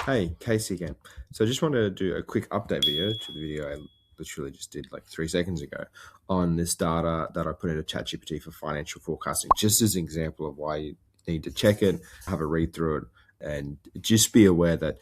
Hey, Casey again. So I just wanted to do a quick update video to the video I literally just did like 3 seconds ago on this data that I put into ChatGPT for financial forecasting, just as an example of why you need to check it, have a read through it, and just be aware that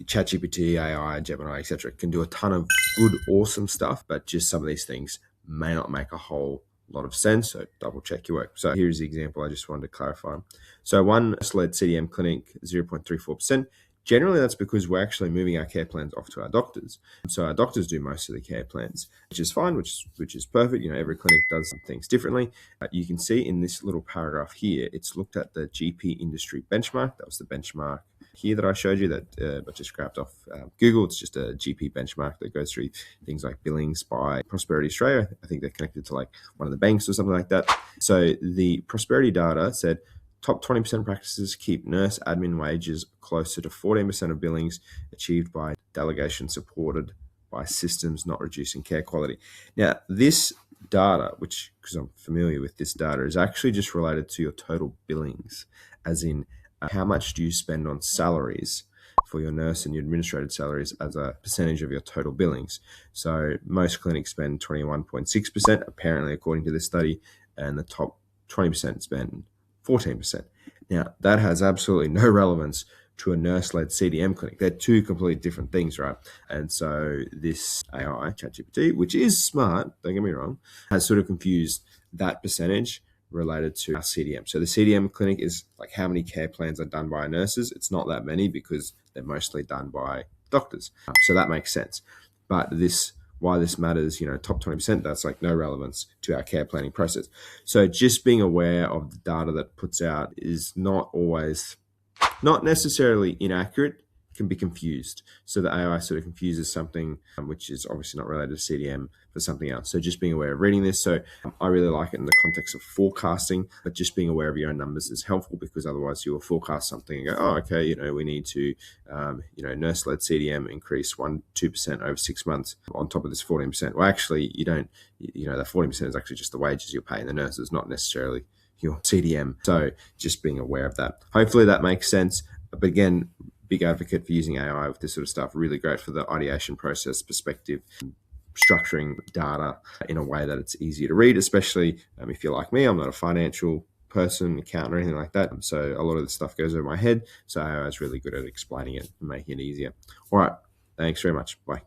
ChatGPT, AI, Gemini, etc., can do a ton of good, awesome stuff, but just some of these things may not make a whole lot of sense. So double check your work. So here's the example I just wanted to clarify. So one SLED CDM clinic, 0.34%. Generally, that's because we're actually moving our care plans off to our doctors. So our doctors do most of the care plans, which is fine, which is perfect. You know, every clinic does some things differently. You can see in this little paragraph here, it's looked at the GP industry benchmark. That was the benchmark here that I showed you that I just grabbed off Google. It's just a GP benchmark that goes through things like billings by Prosperity Australia. I think they're connected to like one of the banks or something like that. So the Prosperity data said top 20% practices keep nurse admin wages closer to 14% of billings achieved by delegation supported by systems not reducing care quality. Now, this data, which, because I'm familiar with this data, is actually just related to your total billings, as in how much do you spend on salaries for your nurse and your administrative salaries as a percentage of your total billings. So most clinics spend 21.6%, apparently, according to this study, and the top 20% spend 14%. Now, that has absolutely no relevance to a nurse-led CDM clinic. They're two completely different things, right? And so this AI, ChatGPT, which is smart, don't get me wrong, has sort of confused that percentage related to our CDM. So the CDM clinic is like how many care plans are done by nurses. It's not that many because they're mostly done by doctors. So that makes sense. But why this matters, top 20%, that's like no relevance to our care planning process. So just being aware of the data that puts out is not necessarily inaccurate, can be confused. So the AI sort of confuses something which is obviously not related to CDM for something else. So just being aware of reading this. So I really like it in the context of forecasting, but just being aware of your own numbers is helpful because otherwise you will forecast something and go, oh, okay, we need to, nurse-led CDM increase 2% over 6 months on top of this 14%. Well, actually, you don't, that 14% is actually just the wages you're paying the nurses, not necessarily your CDM. So just being aware of that. Hopefully that makes sense. But again, big advocate for using AI with this sort of stuff. Really great for the ideation process perspective, structuring data in a way that it's easier to read, especially if you're like me, I'm not a financial person, accountant or anything like that. So a lot of this stuff goes over my head. So AI is really good at explaining it and making it easier. All right. Thanks very much. Bye.